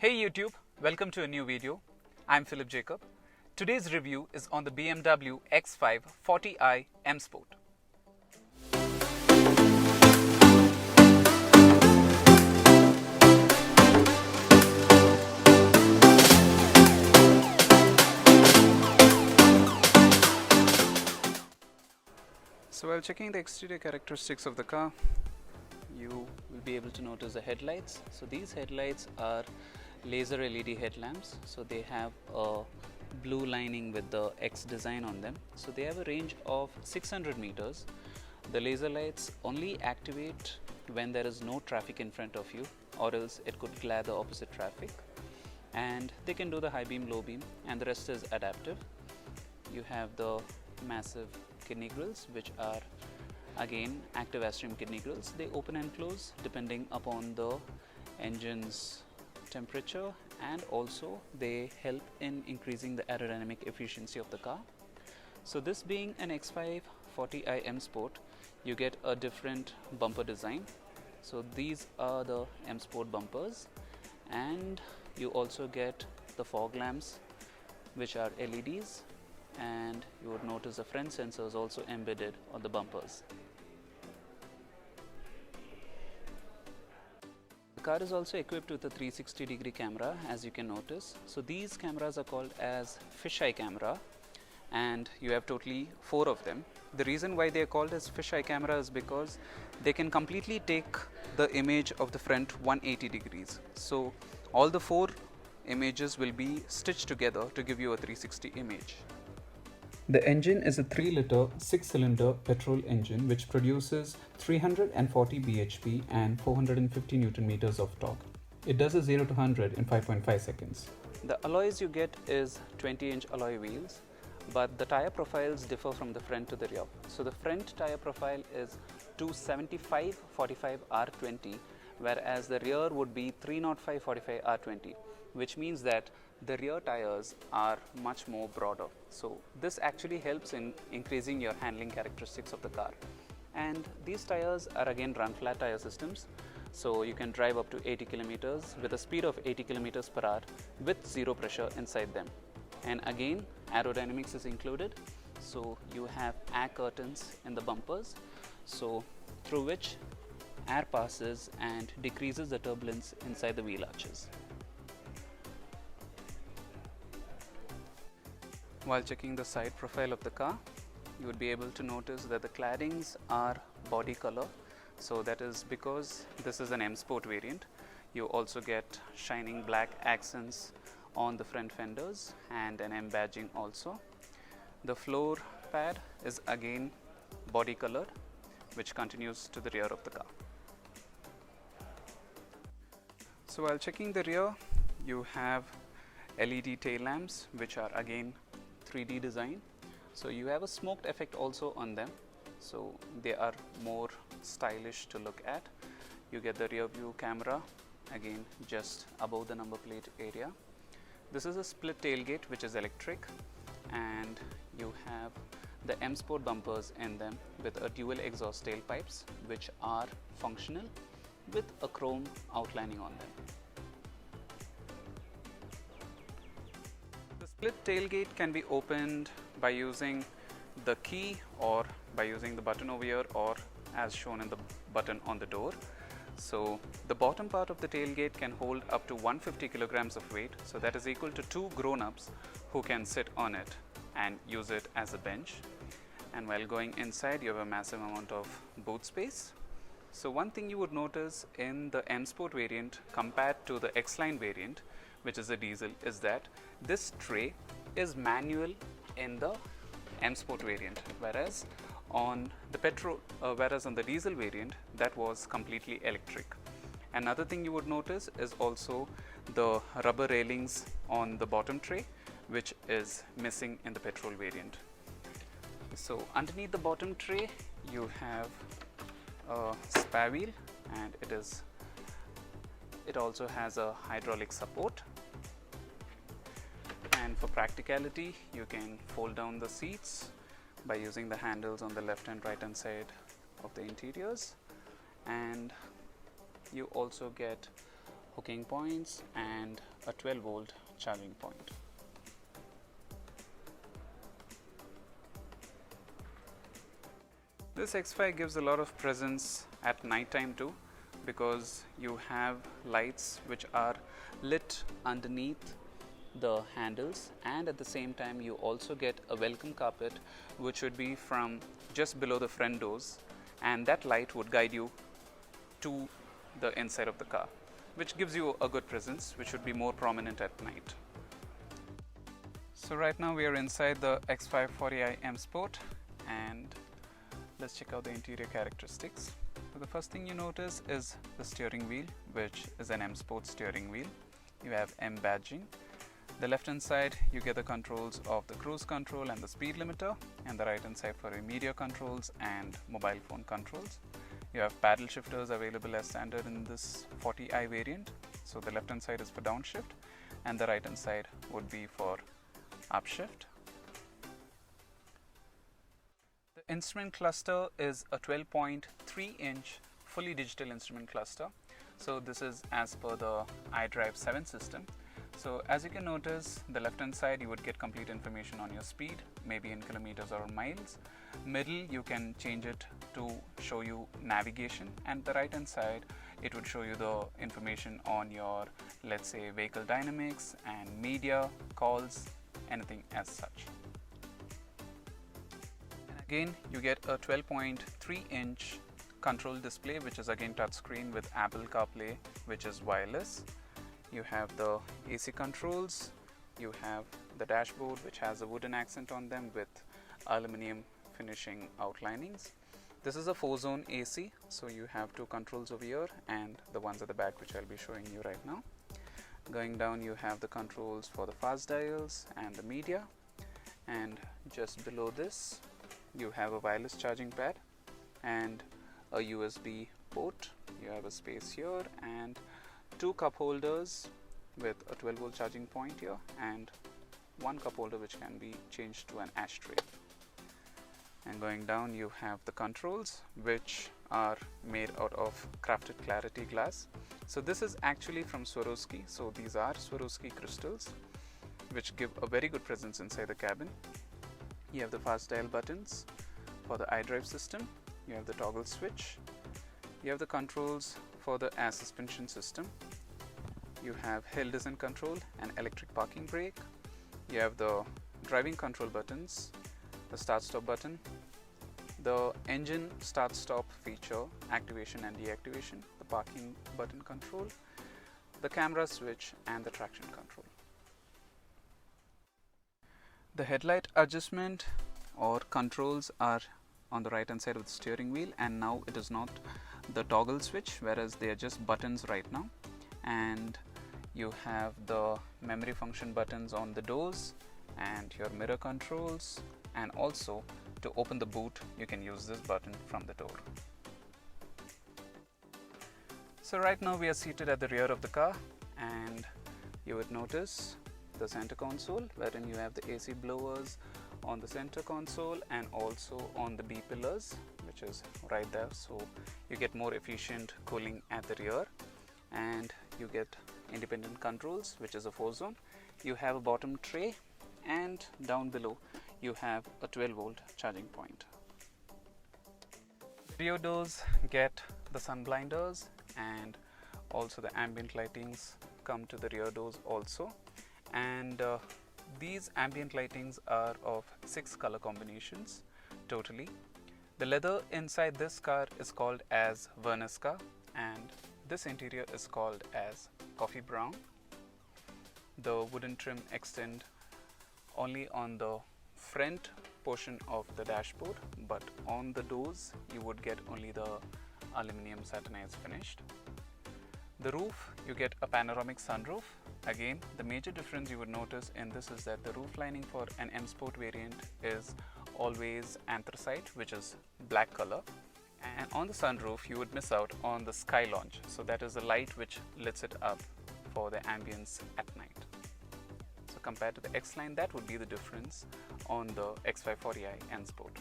Hey YouTube, welcome to a new video. I'm Philip Jacob. Today's review is on the BMW X5 40i M Sport. So while checking the exterior characteristics of the car, you will be able to notice the headlights. So these headlights are laser LED headlamps. So they have a blue lining with the X design on them. So they have a range of 600 meters. The laser lights only activate when there is no traffic in front of you, or else it could glare the opposite traffic. And they can do the high beam, low beam, and the rest is adaptive. You have the massive kidney grills, which are again active atrium kidney grills. They open and close depending upon the engine's temperature, and also they help in increasing the aerodynamic efficiency of the car. So this being an X5 40i M Sport, you get a different bumper design. So these are the M Sport bumpers, and you also get the fog lamps, which are LEDs, and you would notice the front sensors also embedded on the bumpers. The car is also equipped with a 360-degree camera, as you can notice. So these cameras are called as fisheye camera, and you have totally 4 of them. The reason why they are called as fisheye camera is because they can completely take the image of the front 180 degrees. So all the 4 images will be stitched together to give you a 360 image. The engine is a 3-liter 6-cylinder petrol engine which produces 340 bhp and 450 Newton meters of torque. It does a 0 to 100 in 5.5 seconds. The alloys you get is 20-inch alloy wheels, but the tire profiles differ from the front to the rear. So the front tire profile is 275/45 R20, whereas the rear would be 305/45 R20, which means that the rear tires are much more broader. So this actually helps in increasing your handling characteristics of the car. And these tires are again run flat tire systems, so you can drive up to 80 kilometers with a speed of 80 kilometers per hour with zero pressure inside them. And again, aerodynamics is included, so you have air curtains in the bumpers, so through which air passes and decreases the turbulence inside the wheel arches. While checking the side profile of the car, you would be able to notice that the claddings are body color. So that is because this is an M Sport variant. You also get shining black accents on the front fenders and an M badging also. The floor pad is again body colored, which continues to the rear of the car. So while checking the rear, you have LED tail lamps, which are again 3D design. So you have a smoked effect also on them, so they are more stylish to look at. You get the rear view camera again just above the number plate area. This is a split tailgate which is electric, and you have the M Sport bumpers in them with a dual exhaust tailpipes which are functional with a chrome outlining on them. The split tailgate can be opened by using the key or by using the button over here, or as shown in the button on the door. So the bottom part of the tailgate can hold up to 150 kilograms of weight, so that is equal to 2 grown-ups who can sit on it and use it as a bench. And while going inside, you have a massive amount of boot space. So one thing you would notice in the M Sport variant compared to the X-Line variant, which is a diesel, is that this tray is manual in the M Sport variant, whereas on the diesel variant, that was completely electric. Another thing you would notice is also the rubber railings on the bottom tray, which is missing in the petrol variant. So underneath the bottom tray, you have a spare wheel, and it also has a hydraulic support. And for practicality, you can fold down the seats by using the handles on the left and right hand side of the interiors, and you also get hooking points and a 12-volt charging point. This X5 gives a lot of presence at night time too, because you have lights which are lit underneath the handles, and at the same time you also get a welcome carpet which would be from just below the front doors, and that light would guide you to the inside of the car, which gives you a good presence which would be more prominent at night. So right now we are inside the X5 40i M Sport, and let's check out the interior characteristics. So the first thing you notice is the steering wheel, which is an M Sport steering wheel. You have M badging. The left hand side you get the controls of the cruise control and the speed limiter, and the right hand side for your media controls and mobile phone controls. You have paddle shifters available as standard in this 40i variant. So the left hand side is for downshift and the right hand side would be for upshift. The instrument cluster is a 12.3-inch fully digital instrument cluster. So this is as per the iDrive 7 system. So as you can notice, the left hand side you would get complete information on your speed, maybe in kilometers or miles. Middle you can change it to show you navigation, and the right hand side it would show you the information on your, let's say, vehicle dynamics and media, calls, anything as such. And again you get a 12.3-inch control display, which is again touchscreen with Apple CarPlay, which is wireless. You have the AC controls, you have the dashboard which has a wooden accent on them with aluminum finishing outlinings. This is a 4-zone AC, so you have 2 controls over here and the ones at the back which I'll be showing you right now. Going down you have the controls for the fast dials and the media, and just below this you have a wireless charging pad and a USB port. You have a space here and 2 cup holders with a 12-volt charging point here, and 1 cup holder which can be changed to an ashtray. And going down you have the controls, which are made out of crafted clarity glass. So this is actually from Swarovski. So these are Swarovski crystals which give a very good presence inside the cabin. You have the fast dial buttons for the iDrive system. You have the toggle switch. You have the controls for the air suspension system. You have hill descent control and electric parking brake. You have the driving control buttons, the start stop button, the engine start stop feature activation and deactivation, the parking button control, the camera switch, and the traction control. The headlight adjustment or controls are on the right hand side of the steering wheel, and now it is not the toggle switch, whereas they are just buttons right now. And you have the memory function buttons on the doors and your mirror controls, and also to open the boot you can use this button from the door. So right now we are seated at the rear of the car, and you would notice the center console wherein you have the AC blowers on the center console and also on the B pillars, which is right there, so you get more efficient cooling at the rear. And you get independent controls, which is a 4-zone. You have a bottom tray, and down below you have a 12-volt charging point. Rear doors get the sun blinders, and also the ambient lightings come to the rear doors also. And these ambient lightings are of 6 color combinations totally. The leather inside this car is called as Vernisca, and this interior is called as coffee brown. The wooden trim extend only on the front portion of the dashboard, but on the doors you would get only the aluminum satinized finished. The roof, you get a panoramic sunroof. Again, the major difference you would notice in this is that the roof lining for an M Sport variant is always anthracite, which is black color. And on the sunroof you would miss out on the sky launch, so that is the light which lets it up for the ambience at night. So compared to the X-Line, that would be the difference on the X5 40i M Sport.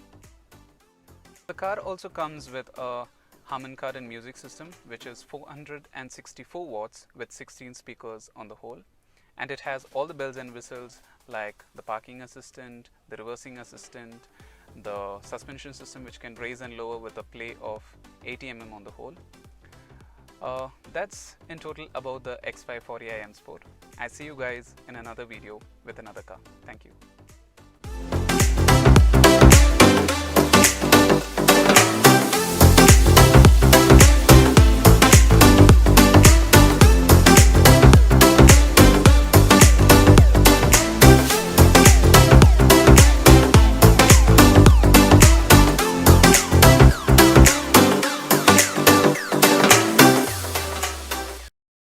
The car also comes with a Harman Kardon music system, which is 464 watts with 16 speakers on the whole, and it has all the bells and whistles like the parking assistant, the reversing assistant, the suspension system which can raise and lower with a play of 80 mm on the whole. That's in total about the X5 40i M Sport. I see you guys in another video with another car. Thank you.